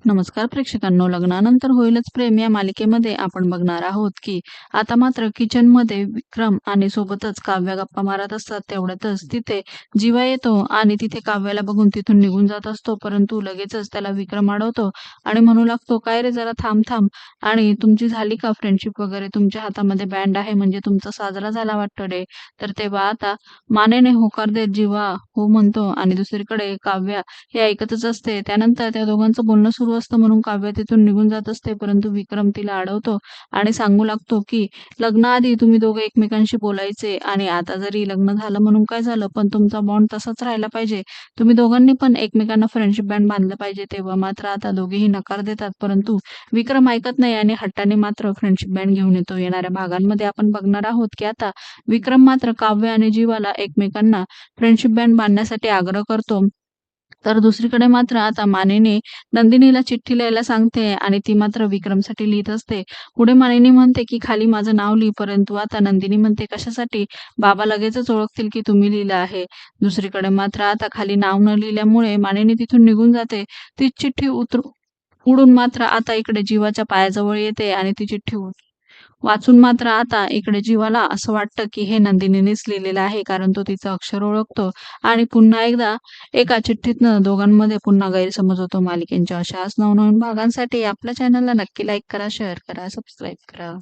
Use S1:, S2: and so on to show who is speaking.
S1: नमस्कार प्रेक्षकांनो, लग्नानंतर होईलच प्रेम या मालिकेमध्ये आपण बघणार आहोत की आता मात्र किचनमध्ये विक्रम आणि सोबतच काव्या गप्पा मारत असतात. तेवढ्यातच तिथे जीवा येतो आणि तिथे काव्याला बघून तिथून निघून जात असतो. परंतु लगेचच त्याला विक्रम अडवतो आणि म्हणू लागतो, "काय रे, जरा थांब थांब. आणि तुमची झाली का फ्रेंडशिप वगैरे? तुमच्या हातामध्ये बँड आहे म्हणजे तुमचा साजरा झाला वाटतं रे." तर तेव्हा आता मानेने होकार देत जीवा हो म्हणतो आणि दुसरीकडे काव्या हे ऐकतच असते. त्यानंतर त्या दोघांचं बोलणं सुरू असतं म्हणून काव्य तिथून निघून जात असते. परंतु विक्रम तिला अडवतो आणि सांगू लागतो, की "लग्नाआधी तुम्ही दोघं एकमेकांशी बोलायचे आणि आता जरी लग्न झालं म्हणून काय झालं, पण तुमचा बॉन्ड तसाच राहिला पाहिजे. तुम्ही दोघांनी पण एकमेकांना फ्रेंडशिप बँड बांधलं पाहिजे." तेव्हा मात्र आता दोघेही नकार देतात. परंतु विक्रम ऐकत नाही आणि हट्टाने मात्र फ्रेंडशिप बँड घेऊन येतो. येणाऱ्या भागांमध्ये आपण बघणार आहोत, की आता विक्रम मात्र काव्य आणि जीवाला एकमेकांना फ्रेंडशिप बँड बांधण्यासाठी आग्रह करतो. तर दुसरीकडे मात्र आता मानेने नंदिनीला चिठ्ठी लिहायला सांगते आणि ती मात्र विक्रमसाठी लिहित असते. पुढे मानिनी म्हणते, की "खाली माझं नाव लिही." परंतु आता नंदिनी म्हणते, "कशासाठी? बाबा लगेचच ओळखतील की तुम्ही लिहिलं आहे." दुसरीकडे मात्र आता खाली नाव न लिहिल्यामुळे मानिनी तिथून निघून जाते. ती चिठ्ठी उडून मात्र आता इकडे जीवाच्या पायाजवळ येते आणि ती चिठ्ठी वाचून मात्र आता इकडे जीवाला असं वाटतं, की हे नंदिनीनेच लिहिलेलं आहे, कारण तो तिचं अक्षर ओळखतो आणि पुन्हा एकदा एका चिठ्ठीतनं दोघांमध्ये पुन्हा गैरसमज होतो. मालिकेच्या अशाच नवनवीन भागांसाठी आपल्या चॅनलला नक्की लाईक करा, शेअर करा, सबस्क्राईब करा.